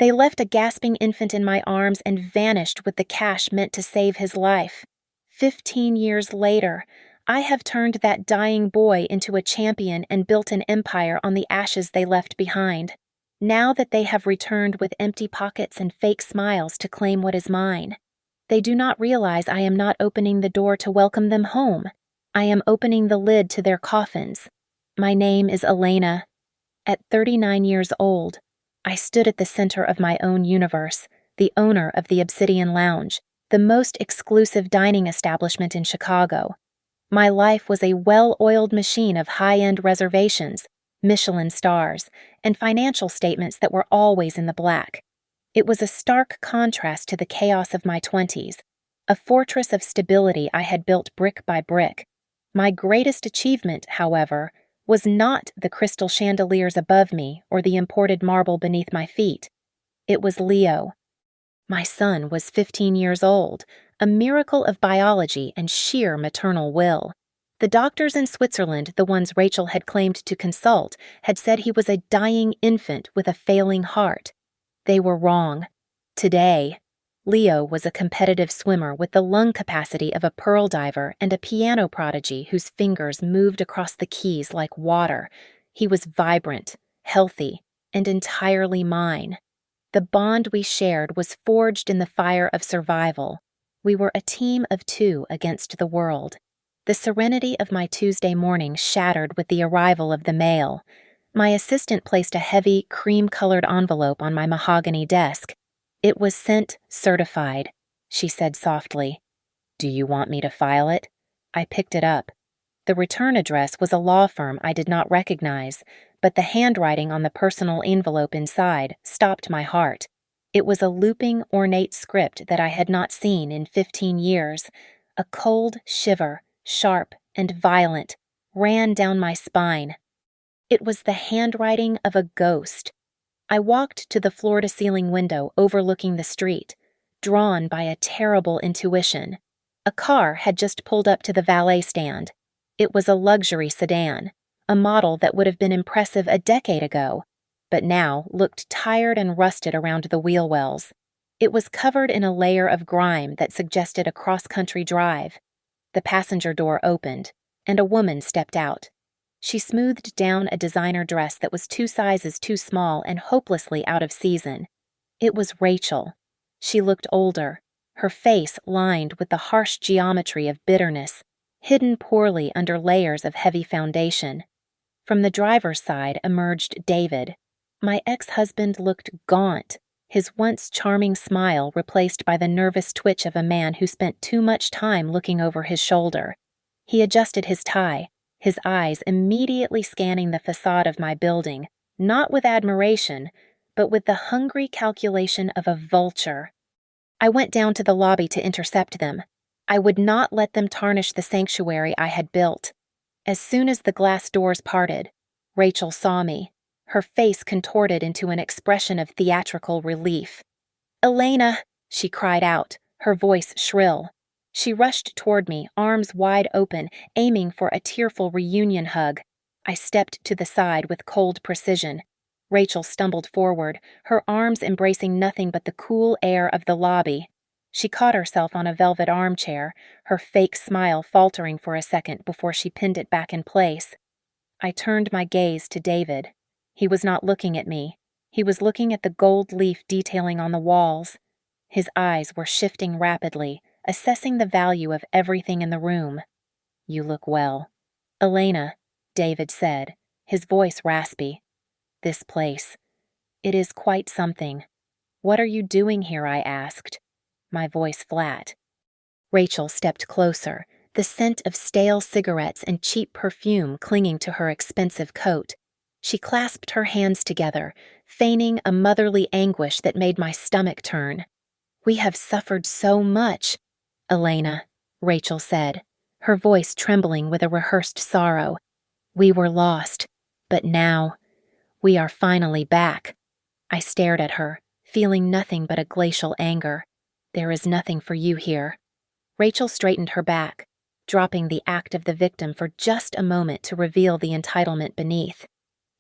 They left a gasping infant in my arms and vanished with the cash meant to save his life. 15 years later, I have turned that dying boy into a champion and built an empire on the ashes they left behind. Now that they have returned with empty pockets and fake smiles to claim what is mine, they do not realize I am not opening the door to welcome them home. I am opening the lid to their coffins. My name is Elena. At 39 years old, I stood at the center of my own universe, the owner of the Obsidian Lounge, the most exclusive dining establishment in Chicago. My life was a well-oiled machine of high-end reservations, Michelin stars, and financial statements that were always in the black. It was a stark contrast to the chaos of my 20s, a fortress of stability I had built brick by brick. My greatest achievement, however, was not the crystal chandeliers above me or the imported marble beneath my feet. It was Leo. My son was 15 years old, a miracle of biology and sheer maternal will. The doctors in Switzerland, the ones Rachel had claimed to consult, had said he was a dying infant with a failing heart. They were wrong. Today, Leo was a competitive swimmer with the lung capacity of a pearl diver and a piano prodigy whose fingers moved across the keys like water. He was vibrant, healthy, and entirely mine. The bond we shared was forged in the fire of survival. We were a team of two against the world. The serenity of my Tuesday morning shattered with the arrival of the mail. My assistant placed a heavy, cream-colored envelope on my mahogany desk. "It was sent certified," she said softly. "Do you want me to file it?" I picked it up. The return address was a law firm I did not recognize, but the handwriting on the personal envelope inside stopped my heart. It was a looping, ornate script that I had not seen in 15 years. A cold shiver, sharp and violent, ran down my spine. It was the handwriting of a ghost. I walked to the floor-to-ceiling window overlooking the street, drawn by a terrible intuition. A car had just pulled up to the valet stand. It was a luxury sedan, a model that would have been impressive a decade ago, but now looked tired and rusted around the wheel wells. It was covered in a layer of grime that suggested a cross-country drive. The passenger door opened, and a woman stepped out. She smoothed down a designer dress that was 2 sizes too small and hopelessly out of season. It was Rachel. She looked older, her face lined with the harsh geometry of bitterness, hidden poorly under layers of heavy foundation. From the driver's side emerged David. My ex-husband looked gaunt, his once charming smile replaced by the nervous twitch of a man who spent too much time looking over his shoulder. He adjusted his tie, his eyes immediately scanning the facade of my building, not with admiration, but with the hungry calculation of a vulture. I went down to the lobby to intercept them. I would not let them tarnish the sanctuary I had built. As soon as the glass doors parted, Rachel saw me, her face contorted into an expression of theatrical relief. "Elena!" she cried out, her voice shrill. She rushed toward me, arms wide open, aiming for a tearful reunion hug. I stepped to the side with cold precision. Rachel stumbled forward, her arms embracing nothing but the cool air of the lobby. She caught herself on a velvet armchair, her fake smile faltering for a second before she pinned it back in place. I turned my gaze to David. He was not looking at me. He was looking at the gold leaf detailing on the walls. His eyes were shifting rapidly, assessing the value of everything in the room. "You look well." "Elena," David said, his voice raspy. "This place. It is quite something." "What are you doing here?" I asked, my voice flat. Rachel stepped closer, the scent of stale cigarettes and cheap perfume clinging to her expensive coat. She clasped her hands together, feigning a motherly anguish that made my stomach turn. "We have suffered so much, Elena," Rachel said, her voice trembling with a rehearsed sorrow. "We were lost, but now, we are finally back." I stared at her, feeling nothing but a glacial anger. "There is nothing for you here." Rachel straightened her back, dropping the act of the victim for just a moment to reveal the entitlement beneath.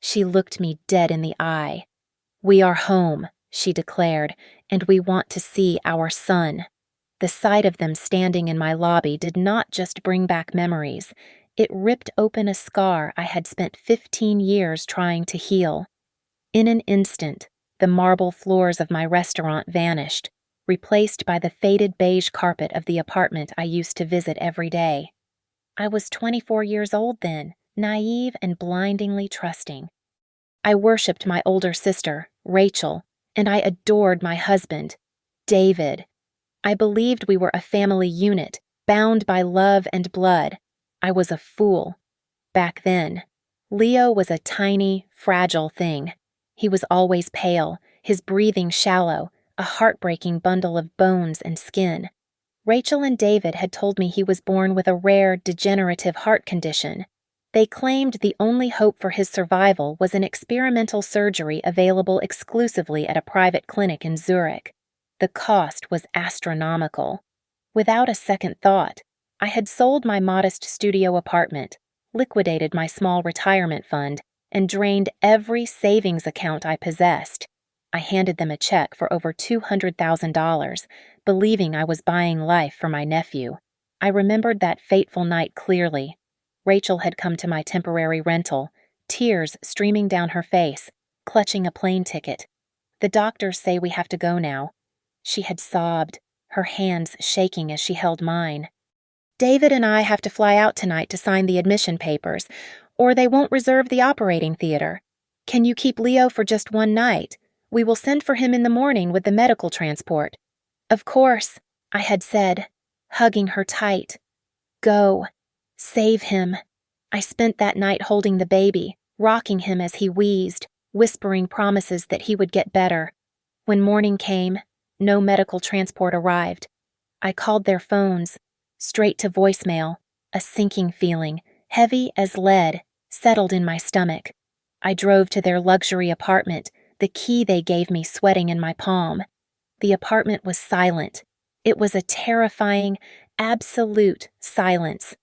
She looked me dead in the eye. "We are home," she declared, "and we want to see our son." The sight of them standing in my lobby did not just bring back memories. It ripped open a scar I had spent 15 years trying to heal. In an instant, the marble floors of my restaurant vanished, replaced by the faded beige carpet of the apartment I used to visit every day. I was 24 years old then, naive and blindingly trusting. I worshipped my older sister, Rachel, and I adored my husband, David. I believed we were a family unit, bound by love and blood. I was a fool. Back then, Leo was a tiny, fragile thing. He was always pale, his breathing shallow, a heartbreaking bundle of bones and skin. Rachel and David had told me he was born with a rare, degenerative heart condition. They claimed the only hope for his survival was an experimental surgery available exclusively at a private clinic in Zurich. The cost was astronomical. Without a second thought, I had sold my modest studio apartment, liquidated my small retirement fund, and drained every savings account I possessed. I handed them a check for over $200,000, believing I was buying life for my nephew. I remembered that fateful night clearly. Rachel had come to my temporary rental, tears streaming down her face, clutching a plane ticket. "The doctors say we have to go now." She had sobbed, her hands shaking as she held mine. "David and I have to fly out tonight to sign the admission papers, or they won't reserve the operating theater. Can you keep Leo for just one night? We will send for him in the morning with the medical transport." "Of course," I had said, hugging her tight. "Go. Save him." I spent that night holding the baby, rocking him as he wheezed, whispering promises that he would get better. When morning came, no medical transport arrived. I called their phones, straight to voicemail. A sinking feeling, heavy as lead, settled in my stomach. I drove to their luxury apartment, the key they gave me sweating in my palm. The apartment was silent. It was a terrifying, absolute silence.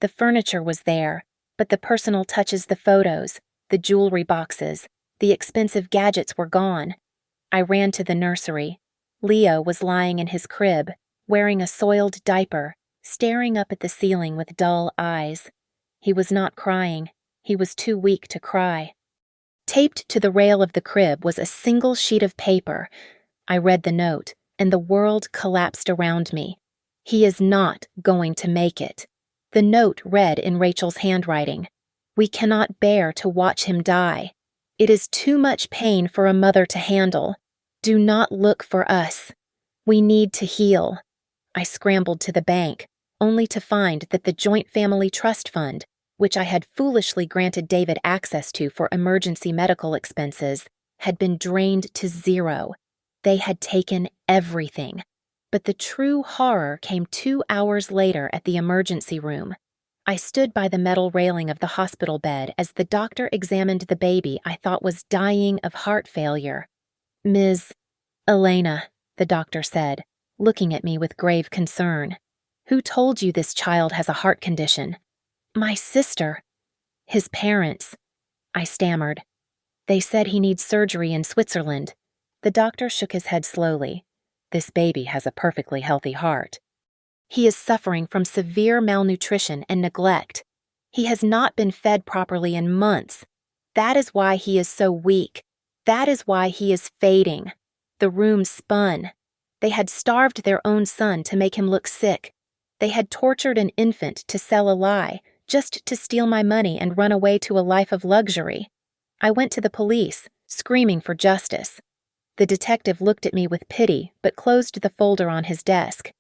The furniture was there, but the personal touches, the photos, the jewelry boxes, the expensive gadgets were gone. I ran to the nursery. Leo was lying in his crib, wearing a soiled diaper, staring up at the ceiling with dull eyes. He was not crying. He was too weak to cry. Taped to the rail of the crib was a single sheet of paper. I read the note, and the world collapsed around me. "He is not going to make it." The note read in Rachel's handwriting, "We cannot bear to watch him die. It is too much pain for a mother to handle. Do not look for us. We need to heal." I scrambled to the bank, only to find that the Joint Family Trust Fund, which I had foolishly granted David access to for emergency medical expenses, had been drained to zero. They had taken everything. But the true horror came 2 hours later at the emergency room. I stood by the metal railing of the hospital bed as the doctor examined the baby I thought was dying of heart failure. "Ms. Elena," the doctor said, looking at me with grave concern. "Who told you this child has a heart condition?" "My sister." "His parents," I stammered. "They said he needs surgery in Switzerland." The doctor shook his head slowly. "This baby has a perfectly healthy heart. He is suffering from severe malnutrition and neglect. He has not been fed properly in months. That is why he is so weak. That is why he is fading." The room spun. They had starved their own son to make him look sick. They had tortured an infant to sell a lie, just to steal my money and run away to a life of luxury. I went to the police, screaming for justice. The detective looked at me with pity, but closed the folder on his desk.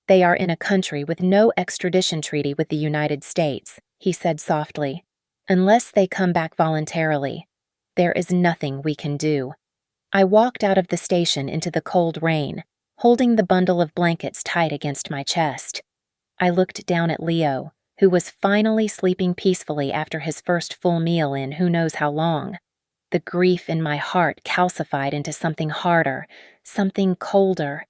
"They are in a country with no extradition treaty with the United States," he said softly. "Unless they come back voluntarily, there is nothing we can do." I walked out of the station into the cold rain, holding the bundle of blankets tight against my chest. I looked down at Leo, who was finally sleeping peacefully after his first full meal in who knows how long. The grief in my heart calcified into something harder, something colder.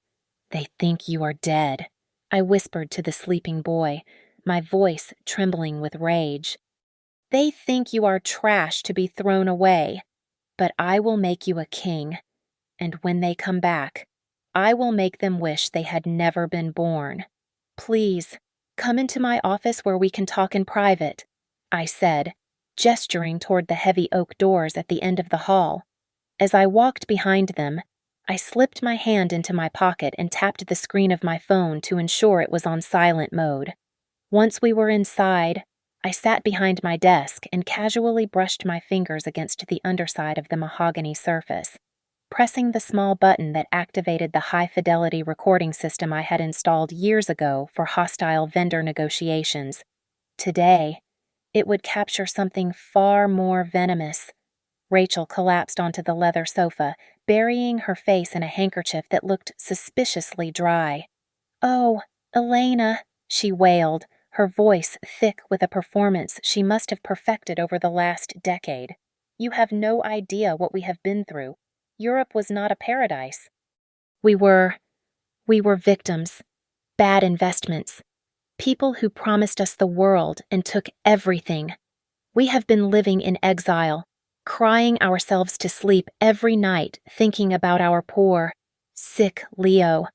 "They think you are dead," I whispered to the sleeping boy, my voice trembling with rage. "They think you are trash to be thrown away, but I will make you a king, And when they come back, I will make them wish they had never been born. Please, come into my office where we can talk in private, I said, gesturing toward the heavy oak doors at the end of the hall. As I walked behind them, I slipped my hand into my pocket and tapped the screen of my phone to ensure it was on silent mode. Once we were inside, I sat behind my desk and casually brushed my fingers against the underside of the mahogany surface, pressing the small button that activated the high-fidelity recording system I had installed years ago for hostile vendor negotiations. Today, it would capture something far more venomous. Rachel collapsed onto the leather sofa, burying her face in a handkerchief that looked suspiciously dry. "Oh, Elena," she wailed, her voice thick with a performance she must have perfected over the last decade. "You have no idea what we have been through. Europe was not a paradise. We were victims, bad investments, people who promised us the world and took everything. We have been living in exile, crying ourselves to sleep every night thinking about our poor, sick Leo."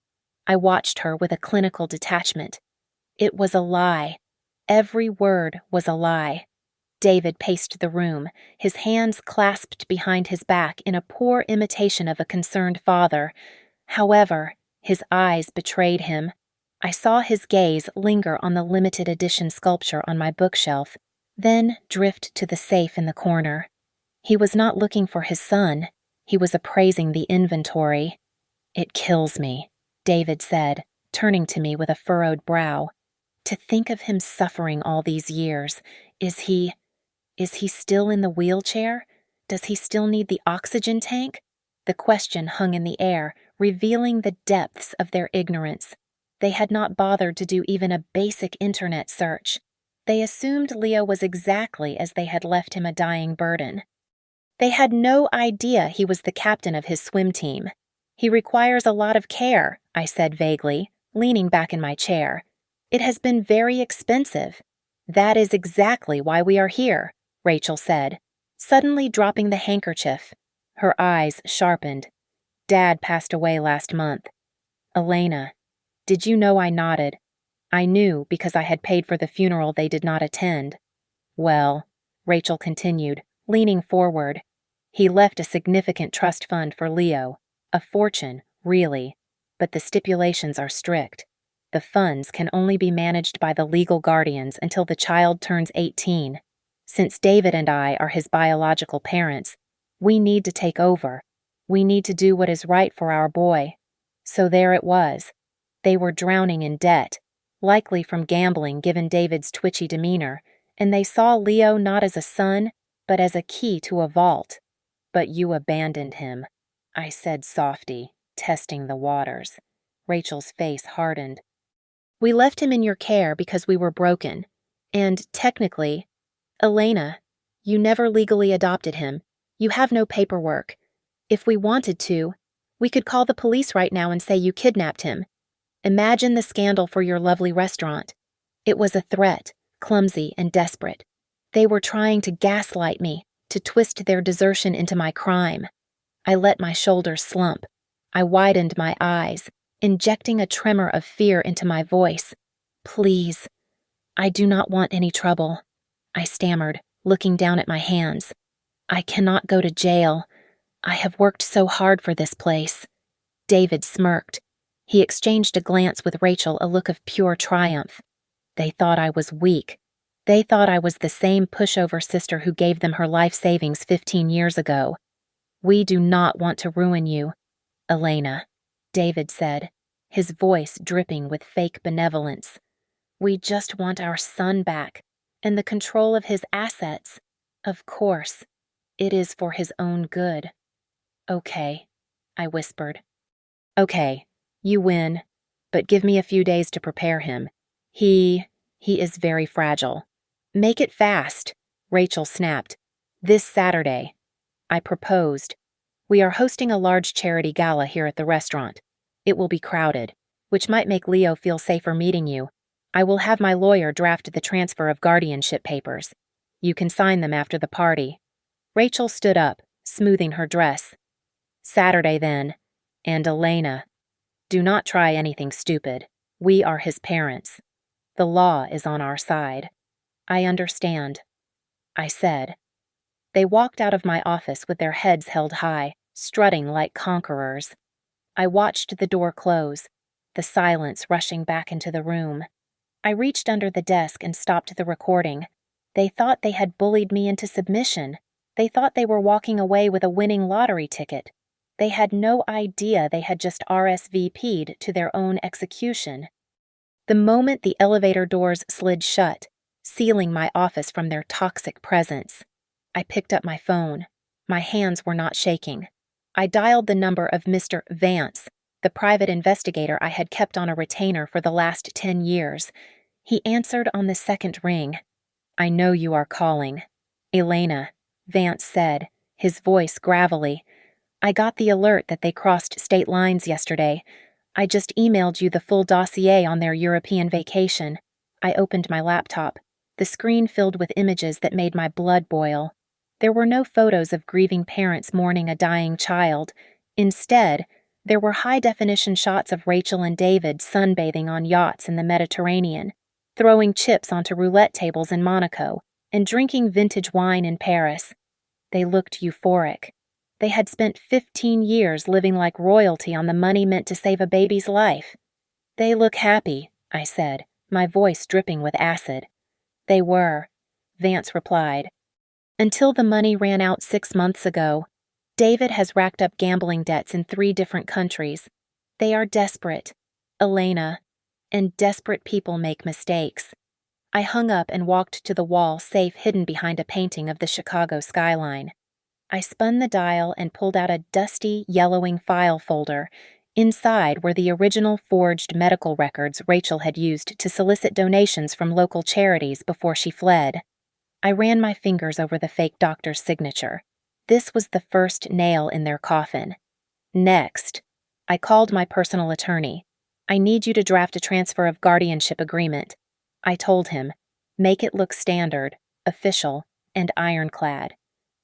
I watched her with a clinical detachment. It was a lie. Every word was a lie. David paced the room, his hands clasped behind his back in a poor imitation of a concerned father. However, his eyes betrayed him. I saw his gaze linger on the limited edition sculpture on my bookshelf, then drift to the safe in the corner. He was not looking for his son. He was appraising the inventory. "It kills me," David said, turning to me with a furrowed brow. "To think of him suffering all these years. Is he still in the wheelchair? Does he still need the oxygen tank?" The question hung in the air, revealing the depths of their ignorance. They had not bothered to do even a basic internet search. They assumed Leo was exactly as they had left him, a dying burden. They had no idea he was the captain of his swim team. "He requires a lot of care," I said vaguely, leaning back in my chair. "It has been very expensive." "That is exactly why we are here," Rachel said, suddenly dropping the handkerchief. Her eyes sharpened. "Dad passed away last month." "Elena, did you know?" I nodded. "I knew because I had paid for the funeral they did not attend." "Well," Rachel continued, leaning forward, "he left a significant trust fund for Leo. A fortune, really. But the stipulations are strict. The funds can only be managed by the legal guardians until the child turns 18. Since David and I are his biological parents, we need to take over. We need to do what is right for our boy." So there it was. They were drowning in debt, likely from gambling given David's twitchy demeanor, and they saw Leo not as a son, but as a key to a vault. "But you abandoned him," I said softy, testing the waters. Rachel's face hardened. "We left him in your care because we were broken. And technically, Elena, you never legally adopted him. You have no paperwork. If we wanted to, we could call the police right now and say you kidnapped him. Imagine the scandal for your lovely restaurant. It was a threat, clumsy and desperate. They were trying to gaslight me, to twist their desertion into my crime." I let my shoulders slump. I widened my eyes, injecting a tremor of fear into my voice. "Please, I do not want any trouble," I stammered, looking down at my hands. "I cannot go to jail. I have worked so hard for this place." David smirked. He exchanged a glance with Rachel, a look of pure triumph. They thought I was weak. They thought I was the same pushover sister who gave them her life savings 15 years ago. "We do not want to ruin you, Elena," David said, his voice dripping with fake benevolence. "We just want our son back, and the control of his assets. Of course, it is for his own good." "Okay," I whispered. "Okay, you win, but give me a few days to prepare him. He is very fragile." "Make it fast," Rachel snapped. "This Saturday." I proposed. "We are hosting a large charity gala here at the restaurant. It will be crowded, which might make Leo feel safer meeting you. I will have my lawyer draft the transfer of guardianship papers. You can sign them after the party." Rachel stood up, smoothing her dress. Saturday then. And Elena. Do not try anything stupid. We are his parents. The law is on our side. I understand, I said. They walked out of my office with their heads held high, strutting like conquerors. I watched the door close, the silence rushing back into the room. I reached under the desk and stopped the recording. They thought they had bullied me into submission. They thought they were walking away with a winning lottery ticket. They had no idea they had just RSVP'd to their own execution. The moment the elevator doors slid shut, sealing my office from their toxic presence, I picked up my phone. My hands were not shaking. I dialed the number of Mr. Vance, the private investigator I had kept on a retainer for the last 10 years. He answered on the second ring. I know you are calling. Elena, Vance said, his voice gravelly. I got the alert that they crossed state lines yesterday. I just emailed you the full dossier on their European vacation. I opened my laptop, the screen filled with images that made my blood boil. There were no photos of grieving parents mourning a dying child. Instead, there were high-definition shots of Rachel and David sunbathing on yachts in the Mediterranean, throwing chips onto roulette tables in Monaco, and drinking vintage wine in Paris. They looked euphoric. They had spent 15 years living like royalty on the money meant to save a baby's life. They look happy, I said, my voice dripping with acid. They were, Vance replied. Until the money ran out 6 months ago. David has racked up gambling debts in 3 different countries. They are desperate, Elena, and desperate people make mistakes. I hung up and walked to the wall safe hidden behind a painting of the Chicago skyline. I spun the dial and pulled out a dusty, yellowing file folder. Inside were the original forged medical records Rachel had used to solicit donations from local charities before she fled. I ran my fingers over the fake doctor's signature. This was the first nail in their coffin. Next, I called my personal attorney. I need you to draft a transfer of guardianship agreement. I told him, make it look standard, official, and ironclad.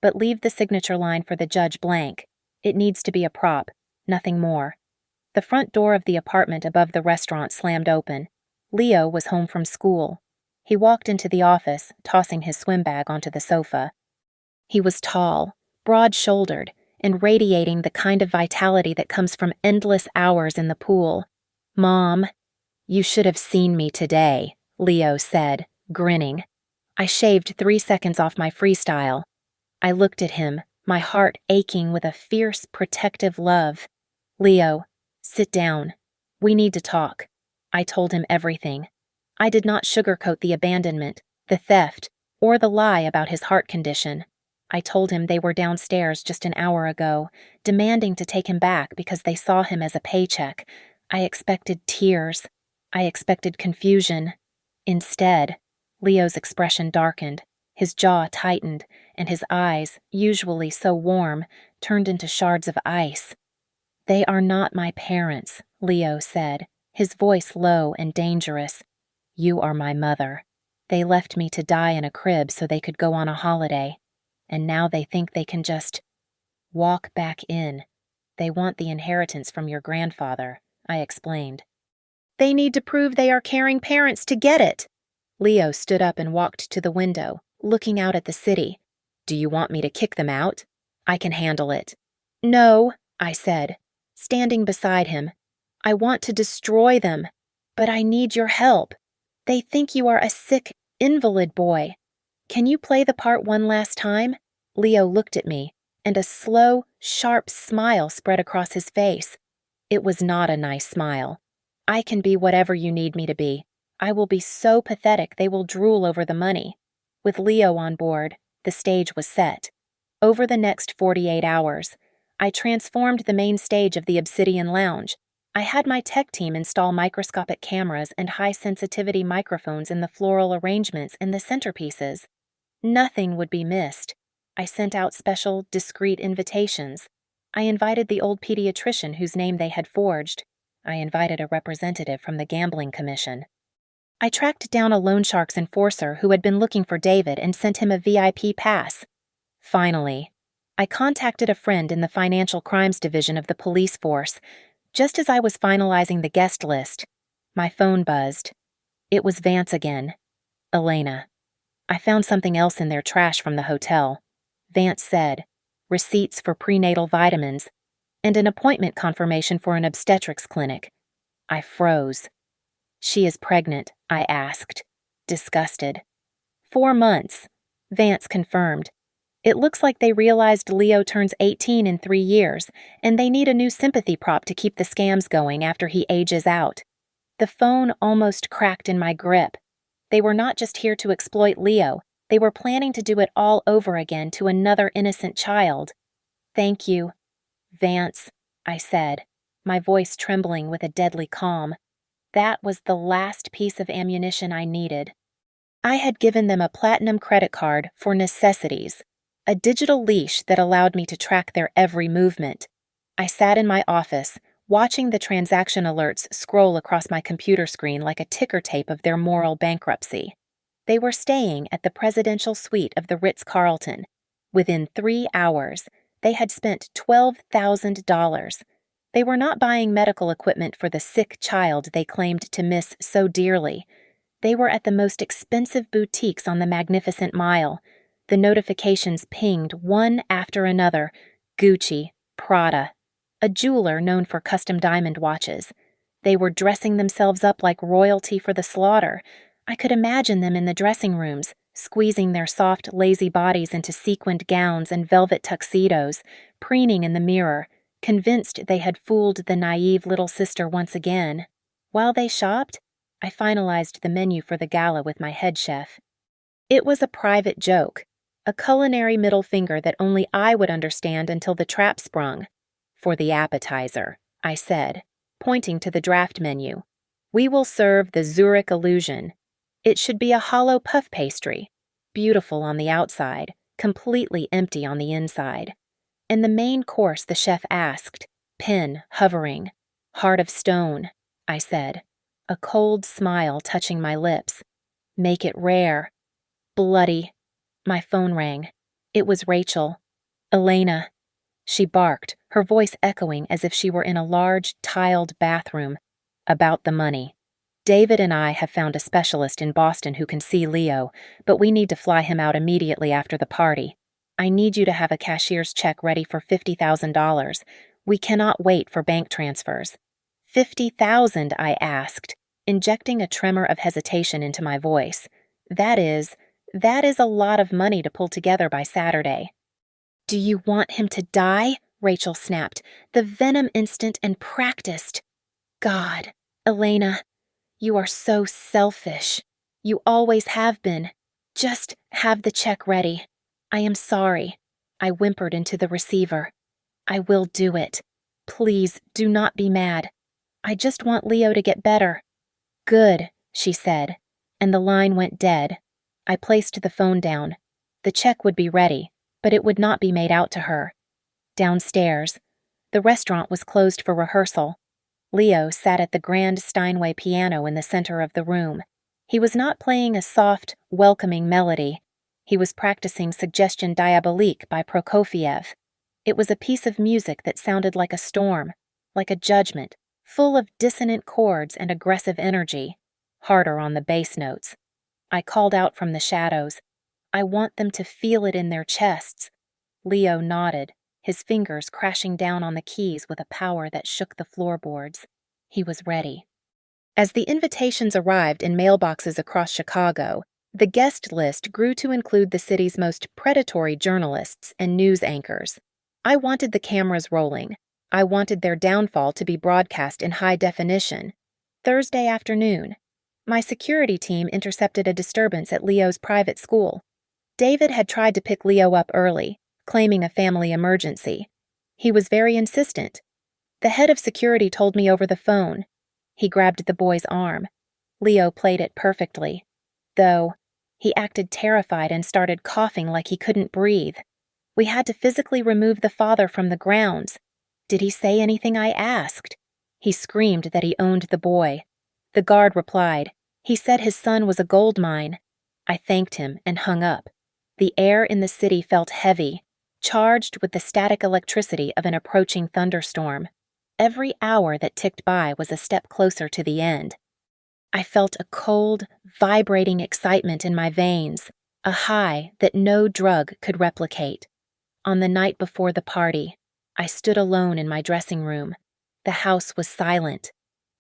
But leave the signature line for the judge blank. It needs to be a prop, nothing more. The front door of the apartment above the restaurant slammed open. Leo was home from school. He walked into the office, tossing his swim bag onto the sofa. He was tall, broad-shouldered, and radiating the kind of vitality that comes from endless hours in the pool. Mom, you should have seen me today, Leo said, grinning. I shaved 3 seconds off my freestyle. I looked at him, my heart aching with a fierce, protective love. Leo, sit down. We need to talk. I told him everything. I did not sugarcoat the abandonment, the theft, or the lie about his heart condition. I told him they were downstairs just an hour ago, demanding to take him back because they saw him as a paycheck. I expected tears. I expected confusion. Instead, Leo's expression darkened, his jaw tightened, and his eyes, usually so warm, turned into shards of ice. They are not my parents, Leo said, his voice low and dangerous. You are my mother. They left me to die in a crib so they could go on a holiday. And now they think they can just walk back in. They want the inheritance from your grandfather, I explained. They need to prove they are caring parents to get it. Leo stood up and walked to the window, looking out at the city. Do you want me to kick them out? I can handle it. No, I said, standing beside him. I want to destroy them, but I need your help. They think you are a sick invalid boy. Can you play the part one last time? Leo looked at me, and a slow, sharp smile spread across his face. It was not a nice smile. I can be whatever you need me to be. I will be so pathetic they will drool over the money. With Leo on board, the stage was set. Over the next 48 hours, I transformed the main stage of the Obsidian Lounge. I had my tech team install microscopic cameras and high-sensitivity microphones in the floral arrangements and the centerpieces. Nothing would be missed. I sent out special, discreet invitations. I invited the old pediatrician whose name they had forged. I invited a representative from the Gambling Commission. I tracked down a loan shark's enforcer who had been looking for David and sent him a VIP pass. Finally, I contacted a friend in the financial crimes division of the police force. Just as I was finalizing the guest list, my phone buzzed. It was Vance again. Elena. I found something else in their trash from the hotel. Vance said, receipts for prenatal vitamins, and an appointment confirmation for an obstetrics clinic. I froze. She is pregnant, I asked, disgusted. 4 months, Vance confirmed. It looks like they realized Leo turns 18 in 3 years, and they need a new sympathy prop to keep the scams going after he ages out. The phone almost cracked in my grip. They were not just here to exploit Leo, they were planning to do it all over again to another innocent child. Thank you, Vance, I said, my voice trembling with a deadly calm. That was the last piece of ammunition I needed. I had given them a platinum credit card for necessities, a digital leash that allowed me to track their every movement. I sat in my office, watching the transaction alerts scroll across my computer screen like a ticker tape of their moral bankruptcy. They were staying at the presidential suite of the Ritz-Carlton. Within 3 hours, they had spent $12,000. They were not buying medical equipment for the sick child they claimed to miss so dearly. They were at the most expensive boutiques on the Magnificent Mile. The notifications pinged one after another. Gucci, Prada, a jeweler known for custom diamond watches. They were dressing themselves up like royalty for the slaughter. I could imagine them in the dressing rooms, squeezing their soft, lazy bodies into sequined gowns and velvet tuxedos, preening in the mirror, convinced they had fooled the naive little sister once again. While they shopped, I finalized the menu for the gala with my head chef. It was a private joke, a culinary middle finger that only I would understand until the trap sprung. For the appetizer, I said, pointing to the draft menu, we will serve the Zurich illusion. It should be a hollow puff pastry, beautiful on the outside, completely empty on the inside. And the main course the chef asked, pin hovering, heart of stone, I said, a cold smile touching my lips. Make it rare. Bloody. My phone rang. It was Rachel. Elena. She barked, her voice echoing as if she were in a large, tiled bathroom. About the money. David and I have found a specialist in Boston who can see Leo, but we need to fly him out immediately after the party. I need you to have a cashier's check ready for $50,000. We cannot wait for bank transfers. $50,000, I asked, injecting a tremor of hesitation into my voice. That is a lot of money to pull together by Saturday. Do you want him to die? Rachel snapped, the venom instant and practiced. God, Elena, you are so selfish. You always have been. Just have the check ready. I am sorry. I whimpered into the receiver. I will do it. Please do not be mad. I just want Leo to get better. Good, she said, and the line went dead. I placed the phone down. The check would be ready, but it would not be made out to her. Downstairs, the restaurant was closed for rehearsal. Leo sat at the grand Steinway piano in the center of the room. He was not playing a soft, welcoming melody. He was practicing Suggestion Diabolique by Prokofiev. It was a piece of music that sounded like a storm, like a judgment, full of dissonant chords and aggressive energy, harder on the bass notes. I called out from the shadows, I want them to feel it in their chests. Leo nodded, his fingers crashing down on the keys with a power that shook the floorboards. He was ready. As the invitations arrived in mailboxes across Chicago, the guest list grew to include the city's most predatory journalists and news anchors. I wanted the cameras rolling. I wanted their downfall to be broadcast in high definition. Thursday afternoon, my security team intercepted a disturbance at Leo's private school. David had tried to pick Leo up early, claiming a family emergency. He was very insistent. The head of security told me over the phone. He grabbed the boy's arm. Leo played it perfectly. Though, he acted terrified and started coughing like he couldn't breathe. We had to physically remove the father from the grounds. Did he say anything I asked? He screamed that he owned the boy. The guard replied. He said his son was a gold mine. I thanked him and hung up. The air in the city felt heavy. charged with the static electricity of an approaching thunderstorm. Every hour that ticked by was a step closer to the end. I felt a cold, vibrating excitement in my veins, a high that no drug could replicate. On the night before the party, I stood alone in my dressing room. The house was silent.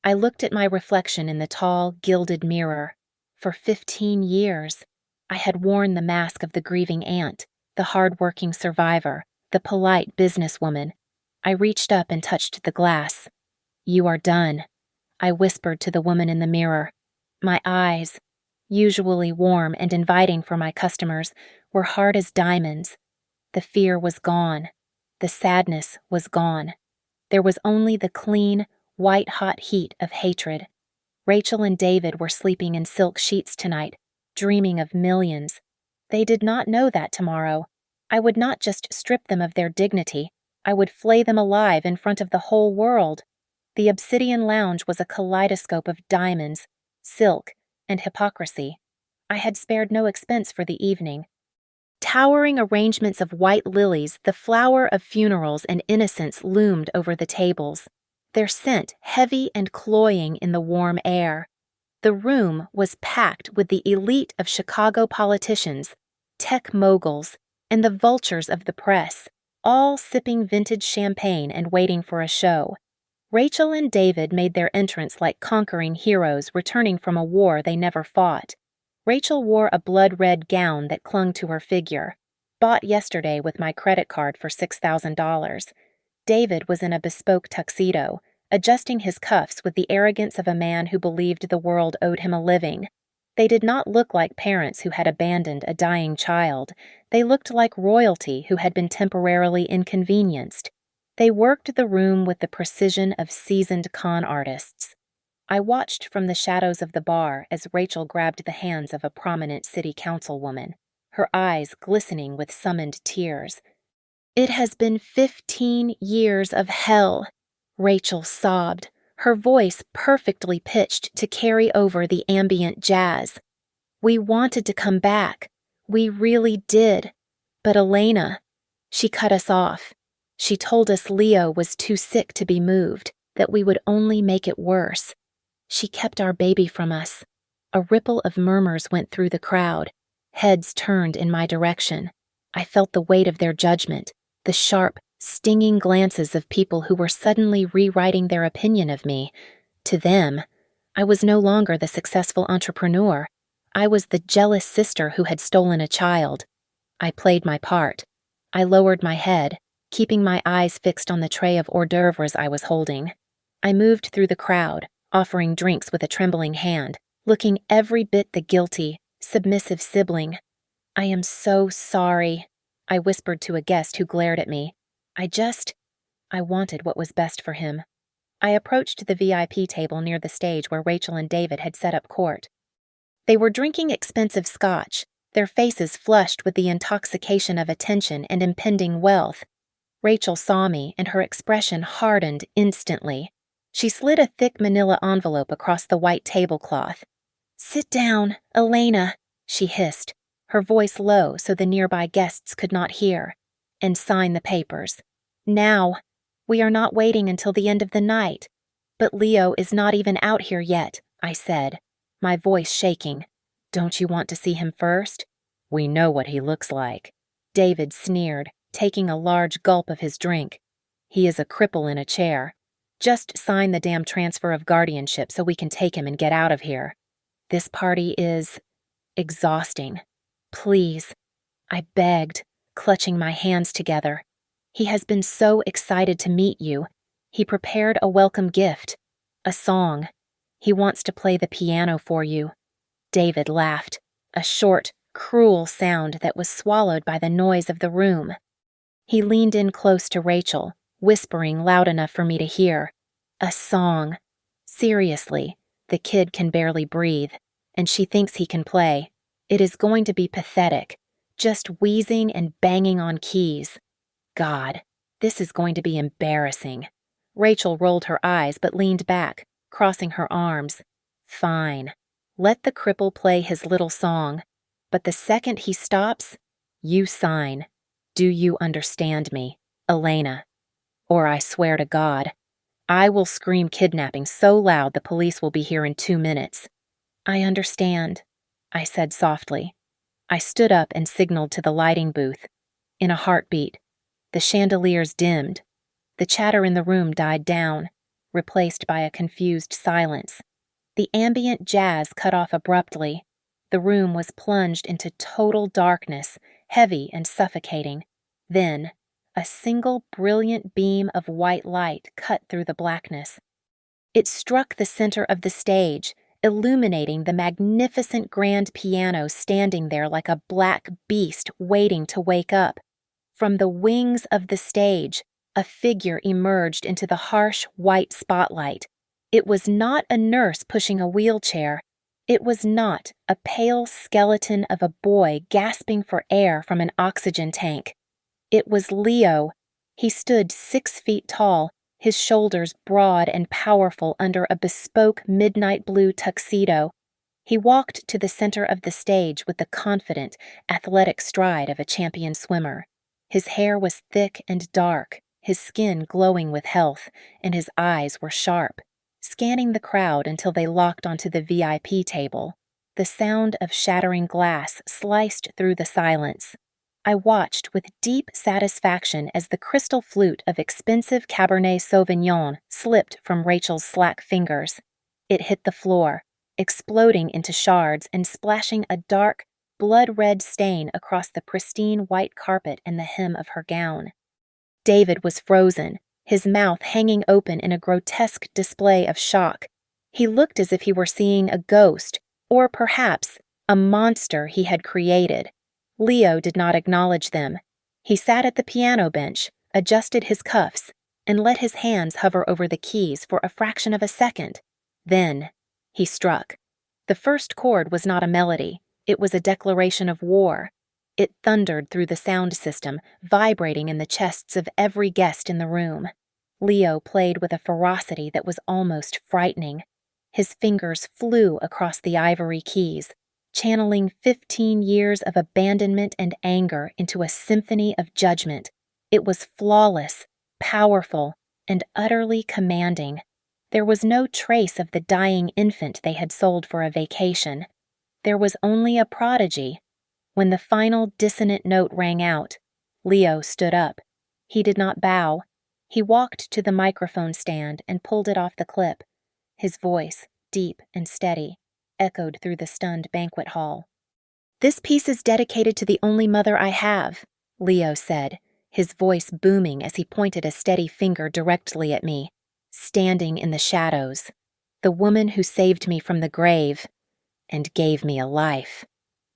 I looked at my reflection in the tall, gilded mirror. For 15 years, I had worn the mask of the grieving aunt, the hard-working survivor, the polite businesswoman. I reached up and touched the glass. "You are done," I whispered to the woman in the mirror. My eyes, usually warm and inviting for my customers, were hard as diamonds. The fear was gone. The sadness was gone. There was only the clean, white-hot heat of hatred. Rachel and David were sleeping in silk sheets tonight, dreaming of millions. They did not know that tomorrow I would not just strip them of their dignity, I would flay them alive in front of the whole world. The Obsidian Lounge was a kaleidoscope of diamonds, silk, and hypocrisy. I had spared no expense for the evening. Towering arrangements of white lilies, the flower of funerals and innocence, loomed over the tables, their scent heavy and cloying in the warm air. The room was packed with the elite of Chicago politicians, tech moguls, and the vultures of the press, all sipping vintage champagne and waiting for a show. Rachel and David made their entrance like conquering heroes returning from a war they never fought. Rachel wore a blood-red gown that clung to her figure, bought yesterday with my credit card for $6,000. David was in a bespoke tuxedo, adjusting his cuffs with the arrogance of a man who believed the world owed him a living. They did not look like parents who had abandoned a dying child. They looked like royalty who had been temporarily inconvenienced. They worked the room with the precision of seasoned con artists. I watched from the shadows of the bar as Rachel grabbed the hands of a prominent city councilwoman, her eyes glistening with summoned tears. "It has been 15 years of hell," Rachel sobbed, her voice perfectly pitched to carry over the ambient jazz. "We wanted to come back. We really did. But Elena," she cut us off. "She told us Leo was too sick to be moved, that we would only make it worse. She kept our baby from us." A ripple of murmurs went through the crowd. Heads turned in my direction. I felt the weight of their judgment, the sharp, stinging glances of people who were suddenly rewriting their opinion of me. To them, I was no longer the successful entrepreneur. I was the jealous sister who had stolen a child. I played my part. I lowered my head, keeping my eyes fixed on the tray of hors d'oeuvres I was holding. I moved through the crowd, offering drinks with a trembling hand, looking every bit the guilty, submissive sibling. "I am so sorry," I whispered to a guest who glared at me. I wanted what was best for him. I approached the VIP table near the stage where Rachel and David had set up court. They were drinking expensive scotch, their faces flushed with the intoxication of attention and impending wealth. Rachel saw me, and her expression hardened instantly. She slid a thick manila envelope across the white tablecloth. "Sit down, Elena," she hissed, her voice low so the nearby guests could not hear, "and sign the papers. Now. We are not waiting until the end of the night." "But Leo is not even out here yet," I said, my voice shaking. "Don't you want to see him first?" "We know what he looks like," David sneered, taking a large gulp of his drink. "He is a cripple in a chair. Just sign the damn transfer of guardianship so we can take him and get out of here. This party is exhausting. Please," I begged, clutching my hands together. "He has been so excited to meet you. He prepared a welcome gift, a song. He wants to play the piano for you." David laughed, a short, cruel sound that was swallowed by the noise of the room. He leaned in close to Rachel, whispering loud enough for me to hear. "A song. Seriously, the kid can barely breathe, and she thinks he can play. It is going to be pathetic, just wheezing and banging on keys. God, this is going to be embarrassing." Rachel rolled her eyes but leaned back, crossing her arms. "Fine. Let the cripple play his little song. But the second he stops, you sign. Do you understand me, Elena? Or I swear to God, I will scream kidnapping so loud the police will be here in 2 minutes. I understand, I said softly. I stood up and signaled to the lighting booth. In a heartbeat, the chandeliers dimmed. The chatter in the room died down, replaced by a confused silence. The ambient jazz cut off abruptly. The room was plunged into total darkness, heavy and suffocating. Then, a single brilliant beam of white light cut through the blackness. It struck the center of the stage, illuminating the magnificent grand piano standing there like a black beast waiting to wake up. From the wings of the stage, a figure emerged into the harsh white spotlight. It was not a nurse pushing a wheelchair. It was not a pale skeleton of a boy gasping for air from an oxygen tank. It was Leo. He stood 6 feet tall, his shoulders broad and powerful under a bespoke midnight blue tuxedo. He walked to the center of the stage with the confident, athletic stride of a champion swimmer. His hair was thick and dark, his skin glowing with health, and his eyes were sharp, scanning the crowd until they locked onto the VIP table. The sound of shattering glass sliced through the silence. I watched with deep satisfaction as the crystal flute of expensive Cabernet Sauvignon slipped from Rachel's slack fingers. It hit the floor, exploding into shards and splashing a dark, blood-red stain across the pristine white carpet and the hem of her gown. David was frozen, his mouth hanging open in a grotesque display of shock. He looked as if he were seeing a ghost, or perhaps a monster he had created. Leo did not acknowledge them. He sat at the piano bench, adjusted his cuffs, and let his hands hover over the keys for a fraction of a second. Then, he struck. The first chord was not a melody. It was a declaration of war. It thundered through the sound system, vibrating in the chests of every guest in the room. Leo played with a ferocity that was almost frightening. His fingers flew across the ivory keys, channeling 15 years of abandonment and anger into a symphony of judgment. It was flawless, powerful, and utterly commanding. There was no trace of the dying infant they had sold for a vacation. There was only a prodigy. When the final dissonant note rang out, Leo stood up. He did not bow. He walked to the microphone stand and pulled it off the clip. His voice, deep and steady, echoed through the stunned banquet hall. "This piece is dedicated to the only mother I have," Leo said, his voice booming as he pointed a steady finger directly at me. Standing in the shadows, the woman who saved me from the grave and gave me a life.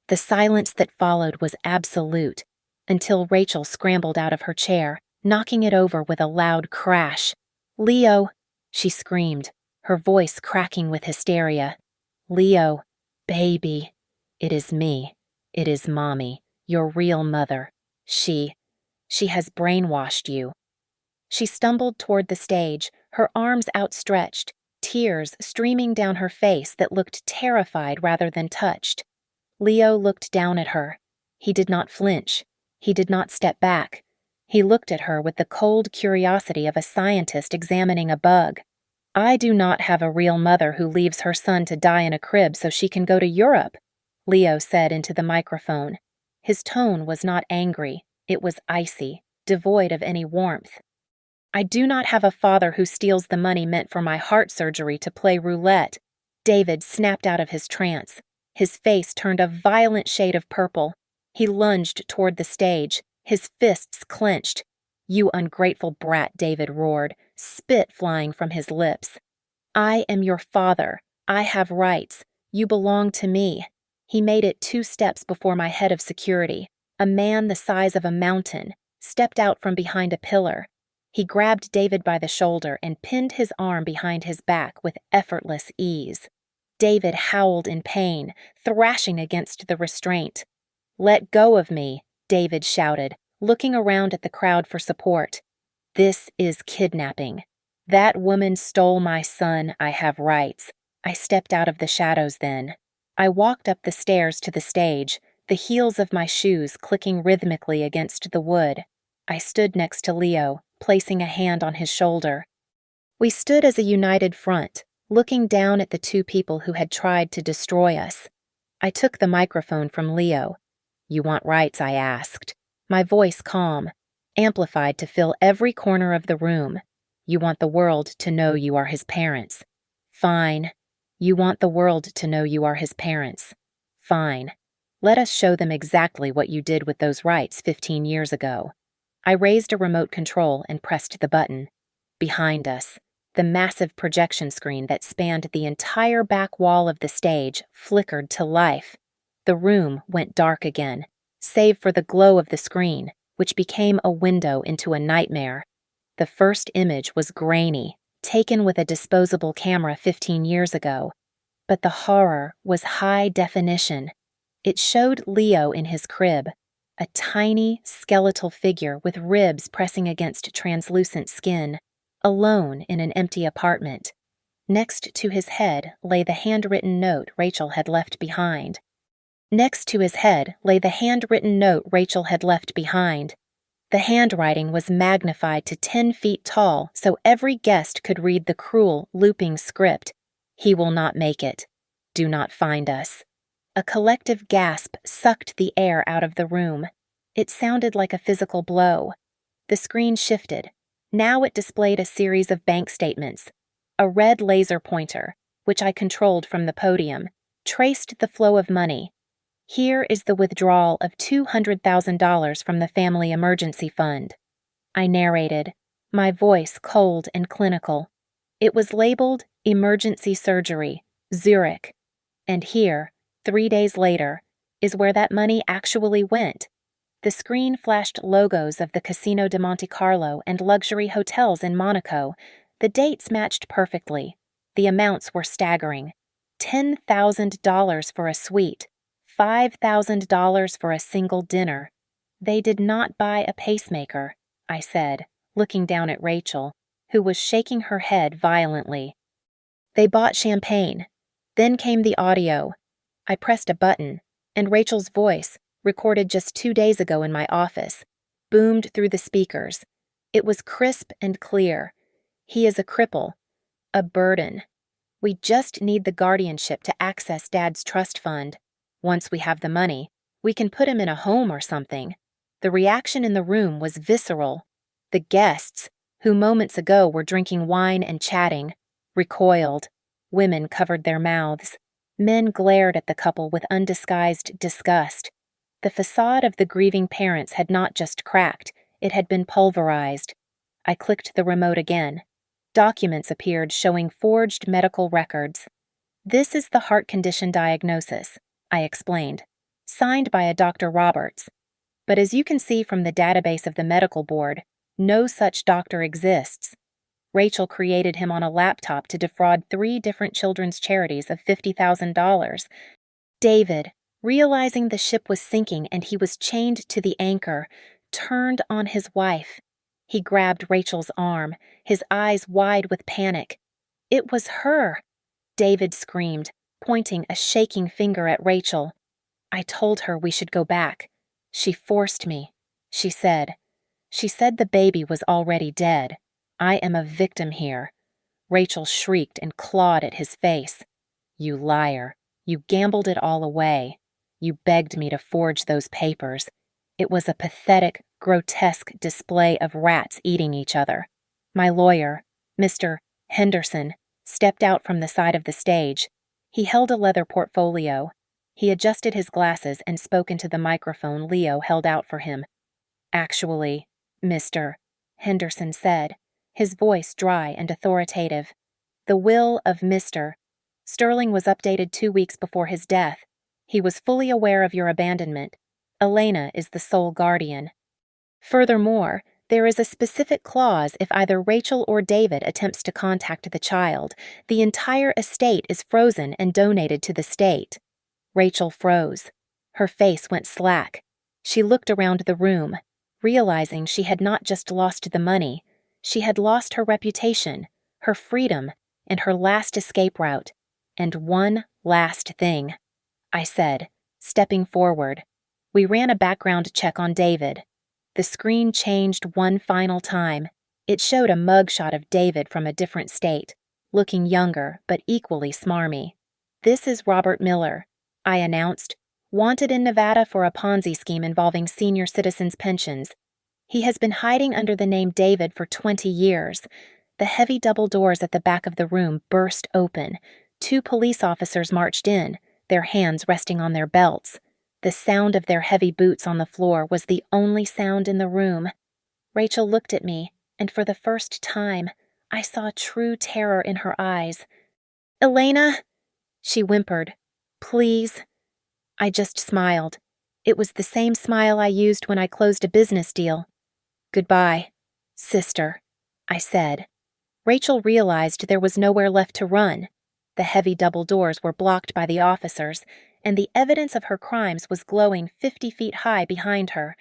The silence that followed was absolute, until Rachel scrambled out of her chair, knocking it over with a loud crash. "Leo," she screamed, her voice cracking with hysteria. "Leo, baby, it is me. It is Mommy, your real mother. She has brainwashed you." She stumbled toward the stage, her arms outstretched, tears streaming down her face that looked terrified rather than touched. Leo looked down at her. He did not flinch. He did not step back. He looked at her with the cold curiosity of a scientist examining a bug. "I do not have a real mother who leaves her son to die in a crib so she can go to Europe," Leo said into the microphone. His tone was not angry. It was icy, devoid of any warmth. "I do not have a father who steals the money meant for my heart surgery to play roulette." David snapped out of his trance. His face turned a violent shade of purple. He lunged toward the stage, his fists clenched. "You ungrateful brat," David roared, spit flying from his lips. "I am your father. I have rights. You belong to me." He made it 2 steps before my head of security, a man the size of a mountain, stepped out from behind a pillar. He grabbed David by the shoulder and pinned his arm behind his back with effortless ease. David howled in pain, thrashing against the restraint. "Let go of me," David shouted, looking around at the crowd for support. "This is kidnapping. That woman stole my son. I have rights." I stepped out of the shadows then. I walked up the stairs to the stage, the heels of my shoes clicking rhythmically against the wood. I stood next to Leo, placing a hand on his shoulder. We stood as a united front, looking down at the two people who had tried to destroy us. I took the microphone from Leo. "You want rights?" I asked, my voice calm, amplified to fill every corner of the room. "You want the world to know you are his parents." "Fine. You want the world to know you are his parents." "Fine. Let us show them exactly what you did with those rights 15 years ago." I raised a remote control and pressed the button. Behind us, the massive projection screen that spanned the entire back wall of the stage flickered to life. The room went dark again, save for the glow of the screen, which became a window into a nightmare. The first image was grainy, taken with a disposable camera 15 years ago. But the horror was high definition. It showed Leo in his crib, a tiny, skeletal figure with ribs pressing against translucent skin, alone in an empty apartment. Next to his head lay the handwritten note Rachel had left behind. The handwriting was magnified to 10 feet tall so every guest could read the cruel, looping script. "He will not make it. Do not find us." A collective gasp sucked the air out of the room. It sounded like a physical blow. The screen shifted. Now it displayed a series of bank statements. A red laser pointer, which I controlled from the podium, traced the flow of money. "Here is the withdrawal of $200,000 from the Family Emergency Fund." I narrated, my voice cold and clinical. It was labeled Emergency Surgery, Zurich. And here, 3 days later, is where that money actually went. The screen flashed logos of the Casino de Monte Carlo and luxury hotels in Monaco. The dates matched perfectly. The amounts were staggering. $10,000 for a suite, $5,000 for a single dinner. "They did not buy a pacemaker," I said, looking down at Rachel, who was shaking her head violently. "They bought champagne." Then came the audio. I pressed a button, and Rachel's voice, recorded just 2 days ago in my office, boomed through the speakers. It was crisp and clear. "He is a cripple, a burden. We just need the guardianship to access Dad's trust fund. Once we have the money, we can put him in a home or something." The reaction in the room was visceral. The guests, who moments ago were drinking wine and chatting, recoiled. Women covered their mouths. Men glared at the couple with undisguised disgust. The facade of the grieving parents had not just cracked, it had been pulverized. I clicked the remote again. Documents appeared showing forged medical records. "This is the heart condition diagnosis," I explained, "signed by a Dr. Roberts. But as you can see from the database of the medical board, no such doctor exists. Rachel created him on a laptop to defraud 3 different children's charities of $50,000. David, realizing the ship was sinking and he was chained to the anchor, turned on his wife. He grabbed Rachel's arm, his eyes wide with panic. It was her. David screamed, pointing a shaking finger at Rachel. I told her we should go back. She forced me, she said. She said the baby was already dead. I am a victim here. Rachel shrieked and clawed at his face. You liar. You gambled it all away. You begged me to forge those papers. It was a pathetic, grotesque display of rats eating each other. My lawyer, Mr. Henderson, stepped out from the side of the stage. He held a leather portfolio. He adjusted his glasses and spoke into the microphone Leo held out for him. Actually, Mr. Henderson said, his voice dry and authoritative. The will of Mr. Sterling was updated 2 weeks before his death. He was fully aware of your abandonment. Elena is the sole guardian. Furthermore, there is a specific clause if either Rachel or David attempts to contact the child. The entire estate is frozen and donated to the state. Rachel froze. Her face went slack. She looked around the room, realizing she had not just lost the money. She had lost her reputation, her freedom, and her last escape route. And one last thing, I said, stepping forward. We ran a background check on David. The screen changed one final time. It showed a mugshot of David from a different state, looking younger but equally smarmy. "This is Robert Miller," I announced, "wanted in Nevada for a Ponzi scheme involving senior citizens' pensions. He has been hiding under the name David for 20 years. The heavy double doors at the back of the room burst open. 2 police officers marched in, their hands resting on their belts. The sound of their heavy boots on the floor was the only sound in the room. Rachel looked at me, and for the first time, I saw true terror in her eyes. "Elena," she whimpered, "please." I just smiled. It was the same smile I used when I closed a business deal. "Goodbye, sister," I said. Rachel realized there was nowhere left to run. The heavy double doors were blocked by the officers, and the evidence of her crimes was glowing 50 feet high behind her.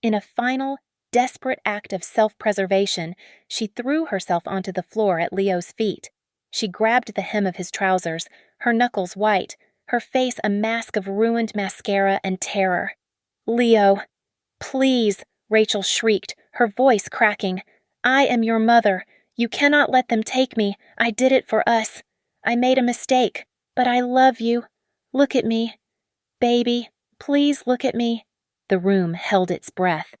In a final, desperate act of self-preservation, she threw herself onto the floor at Leo's feet. She grabbed the hem of his trousers, her knuckles white, her face a mask of ruined mascara and terror. "Leo, please," Rachel shrieked, her voice cracking. "I am your mother. You cannot let them take me. I did it for us. I made a mistake, but I love you. Look at me. Baby, please look at me." The room held its breath.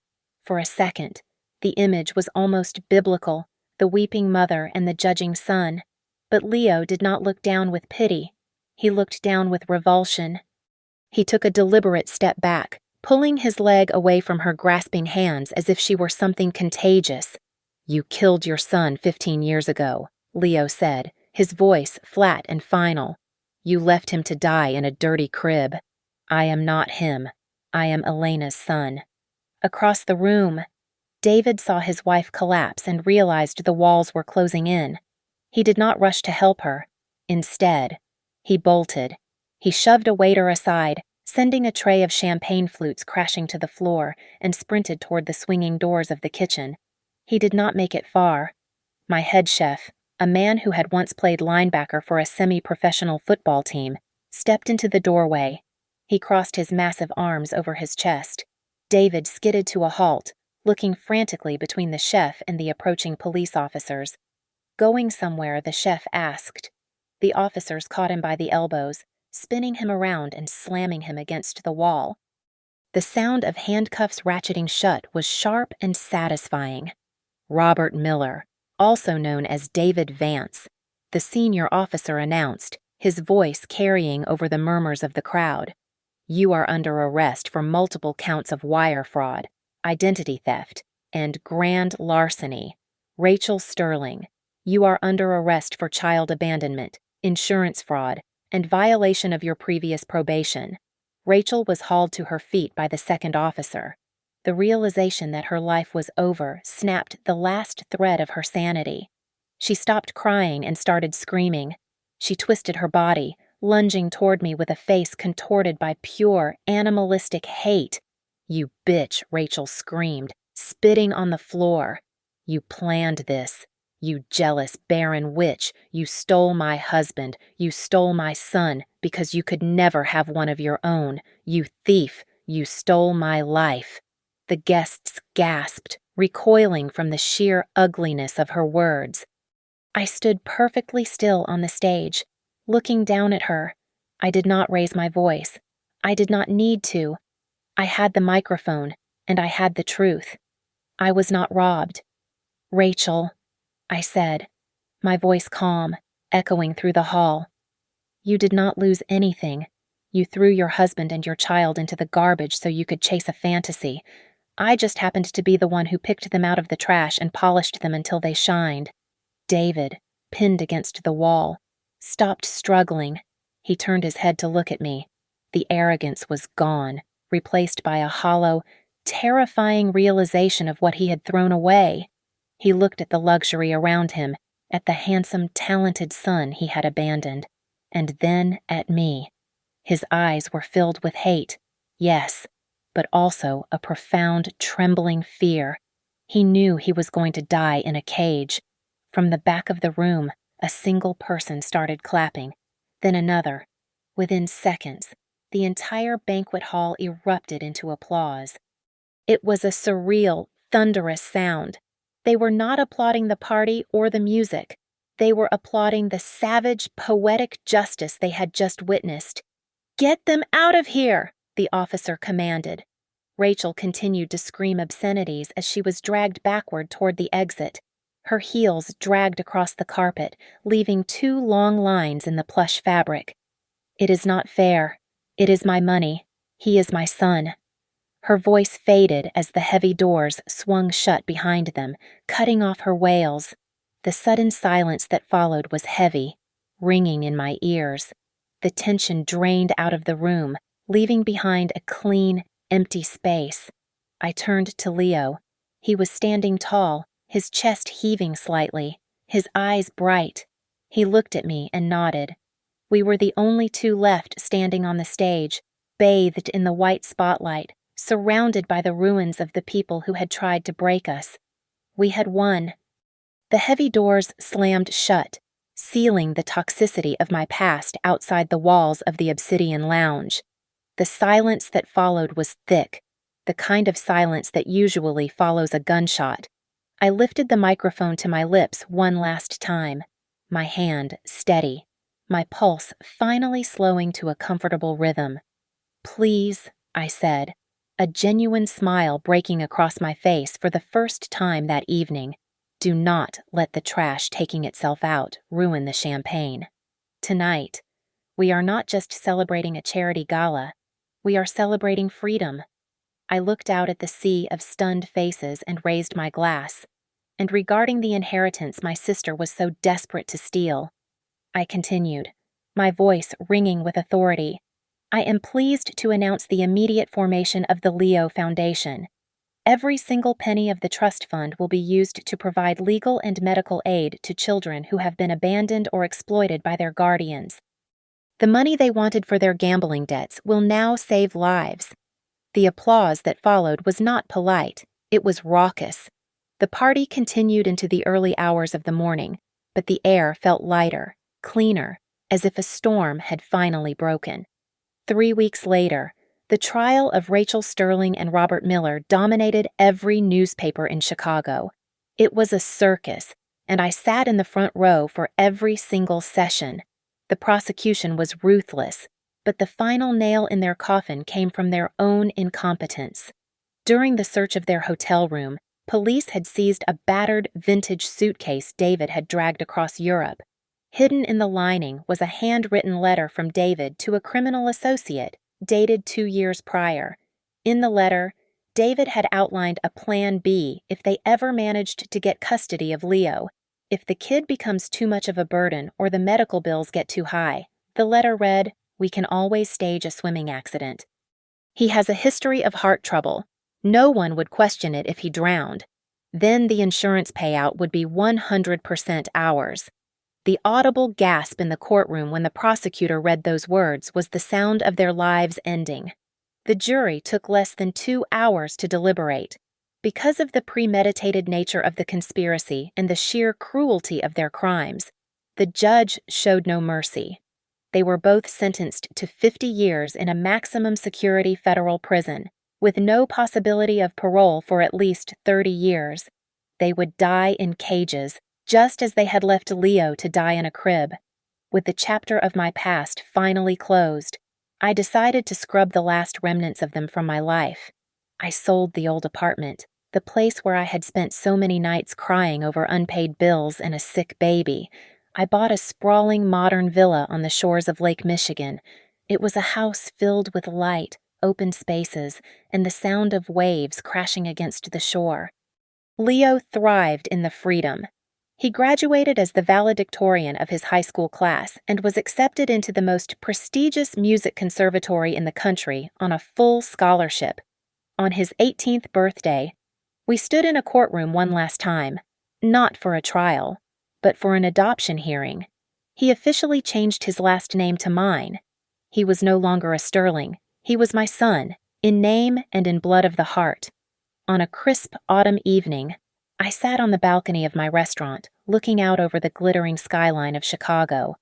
For a second, the image was almost biblical, the weeping mother and the judging son. But Leo did not look down with pity. He looked down with revulsion. He took a deliberate step back, pulling his leg away from her grasping hands as if she were something contagious. "You killed your son 15 years ago," Leo said, his voice flat and final. "You left him to die in a dirty crib. I am not him. I am Elena's son." Across the room, David saw his wife collapse and realized the walls were closing in. He did not rush to help her. Instead, he bolted. He shoved a waiter aside, sending a tray of champagne flutes crashing to the floor, and sprinted toward the swinging doors of the kitchen. He did not make it far. My head chef, a man who had once played linebacker for a semi-professional football team, stepped into the doorway. He crossed his massive arms over his chest. David skidded to a halt, looking frantically between the chef and the approaching police officers. "Going somewhere?" the chef asked. The officers caught him by the elbows, spinning him around and slamming him against the wall. The sound of handcuffs ratcheting shut was sharp and satisfying. "Robert Miller, also known as David Vance," the senior officer announced, his voice carrying over the murmurs of the crowd. "You are under arrest for multiple counts of wire fraud, identity theft, and grand larceny. Rachel Sterling, you are under arrest for child abandonment, insurance fraud, and violation of your previous probation." Rachel was hauled to her feet by the second officer. The realization that her life was over snapped the last thread of her sanity. She stopped crying and started screaming. She twisted her body, lunging toward me with a face contorted by pure, animalistic hate. "You bitch," Rachel screamed, spitting on the floor. "You planned this. You jealous, barren witch. You stole my husband. You stole my son because you could never have one of your own. You thief. You stole my life." The guests gasped, recoiling from the sheer ugliness of her words. I stood perfectly still on the stage, looking down at her. I did not raise my voice. I did not need to. I had the microphone, and I had the truth. I was not robbed. "Rachel," I said, my voice calm, echoing through the hall. "You did not lose anything. You threw your husband and your child into the garbage so you could chase a fantasy. I just happened to be the one who picked them out of the trash and polished them until they shined." David, pinned against the wall, stopped struggling. He turned his head to look at me. The arrogance was gone, replaced by a hollow, terrifying realization of what he had thrown away. He looked at the luxury around him, at the handsome, talented son he had abandoned, and then at me. His eyes were filled with hate, yes, but also a profound, trembling fear. He knew he was going to die in a cage. From the back of the room, a single person started clapping, then another. Within seconds, The entire banquet hall erupted into applause. It was a surreal, thunderous sound. They were not applauding the party or the music. They were applauding the savage, poetic justice they had just witnessed. "Get them out of here!" the officer commanded. Rachel continued to scream obscenities as she was dragged backward toward the exit. Her heels dragged across the carpet, leaving 2 long lines in the plush fabric. "It is not fair. It is my money. He is my son." Her voice faded as the heavy doors swung shut behind them, cutting off her wails. The sudden silence that followed was heavy, ringing in my ears. The tension drained out of the room, leaving behind a clean, empty space. I turned to Leo. He was standing tall, his chest heaving slightly, his eyes bright. He looked at me and nodded. We were the only 2 left standing on the stage, bathed in the white spotlight, surrounded by the ruins of the people who had tried to break us. We had won. The heavy doors slammed shut, sealing the toxicity of my past outside the walls of the Obsidian Lounge. The silence that followed was thick, the kind of silence that usually follows a gunshot. I lifted the microphone to my lips one last time, my hand steady, my pulse finally slowing to a comfortable rhythm. "Please," I said, a genuine smile breaking across my face for the first time that evening. "Do not let the trash taking itself out ruin the champagne. Tonight, we are not just celebrating a charity gala, we are celebrating freedom." I looked out at the sea of stunned faces and raised my glass. And regarding the inheritance my sister was so desperate to steal, I continued, my voice ringing with authority. "I am pleased to announce the immediate formation of the Leo Foundation. Every single penny of the trust fund will be used to provide legal and medical aid to children who have been abandoned or exploited by their guardians. The money they wanted for their gambling debts will now save lives." The applause that followed was not polite, it was raucous. The party continued into the early hours of the morning, but the air felt lighter, cleaner, as if a storm had finally broken. 3 weeks later, the trial of Rachel Sterling and Robert Miller dominated every newspaper in Chicago. It was a circus, and I sat in the front row for every single session. The prosecution was ruthless, but the final nail in their coffin came from their own incompetence. During the search of their hotel room, police had seized a battered vintage suitcase David had dragged across Europe. Hidden in the lining was a handwritten letter from David to a criminal associate, dated 2 years prior. In the letter, David had outlined a Plan B if they ever managed to get custody of Leo. If the kid becomes too much of a burden or the medical bills get too high, the letter read, "We can always stage a swimming accident. He has a history of heart trouble. No one would question it if he drowned. Then the insurance payout would be 100% ours." The audible gasp in the courtroom when the prosecutor read those words was the sound of their lives ending. The jury took less than 2 hours to deliberate. Because of the premeditated nature of the conspiracy and the sheer cruelty of their crimes, the judge showed no mercy. They were both sentenced to 50 years in a maximum security federal prison, with no possibility of parole for at least 30 years. They would die in cages, just as they had left Leo to die in a crib. With the chapter of my past finally closed, I decided to scrub the last remnants of them from my life. I sold the old apartment, the place where I had spent so many nights crying over unpaid bills and a sick baby. I bought a sprawling modern villa on the shores of Lake Michigan. It was a house filled with light, open spaces, and the sound of waves crashing against the shore. Leo thrived in the freedom. He graduated as the valedictorian of his high school class and was accepted into the most prestigious music conservatory in the country on a full scholarship. On his 18th birthday, we stood in a courtroom one last time, not for a trial, but for an adoption hearing. He officially changed his last name to mine. He was no longer a Sterling. He was my son, in name and in blood of the heart. On a crisp autumn evening, I sat on the balcony of my restaurant, looking out over the glittering skyline of Chicago.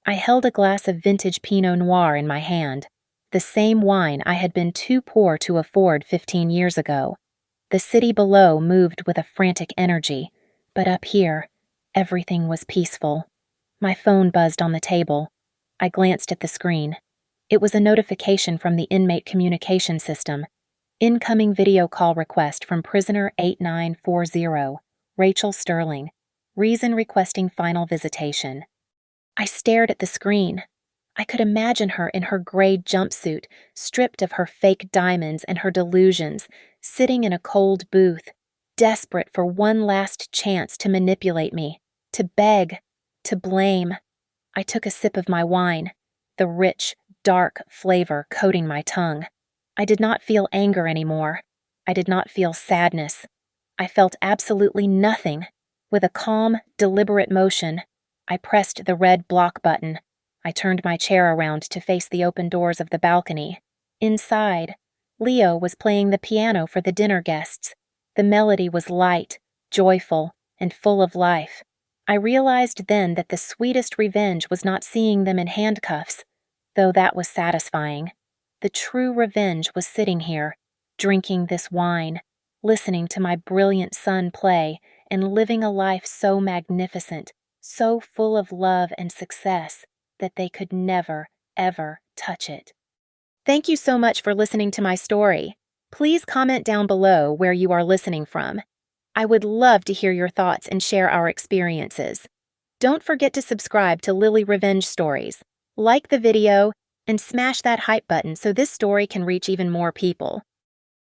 I held a glass of vintage Pinot Noir in my hand. the same wine I had been too poor to afford 15 years ago. The city below moved with a frantic energy, but up here, everything was peaceful. My phone buzzed on the table. I glanced at the screen. It was a notification from the inmate communication system. Incoming video call request from prisoner 8940, Rachel Sterling. Reason requesting final visitation. I stared at the screen. I could imagine her in her gray jumpsuit, stripped of her fake diamonds and her delusions, sitting in a cold booth, desperate for one last chance to manipulate me, to beg, to blame. I took a sip of my wine, the rich, dark flavor coating my tongue. I did not feel anger anymore. I did not feel sadness. I felt absolutely nothing. With a calm, deliberate motion, I pressed the red block button. I turned my chair around to face the open doors of the balcony. Inside, Leo was playing the piano for the dinner guests. The melody was light, joyful, and full of life. I realized then that the sweetest revenge was not seeing them in handcuffs, though that was satisfying. The true revenge was sitting here, drinking this wine, listening to my brilliant son play, and living a life so magnificent, so full of love and success, that they could never, ever touch it. Thank you so much for listening to my story. Please comment down below where you are listening from. I would love to hear your thoughts and share our experiences. Don't forget to subscribe to Lily Revenge Stories, like the video, and smash that hype button so this story can reach even more people.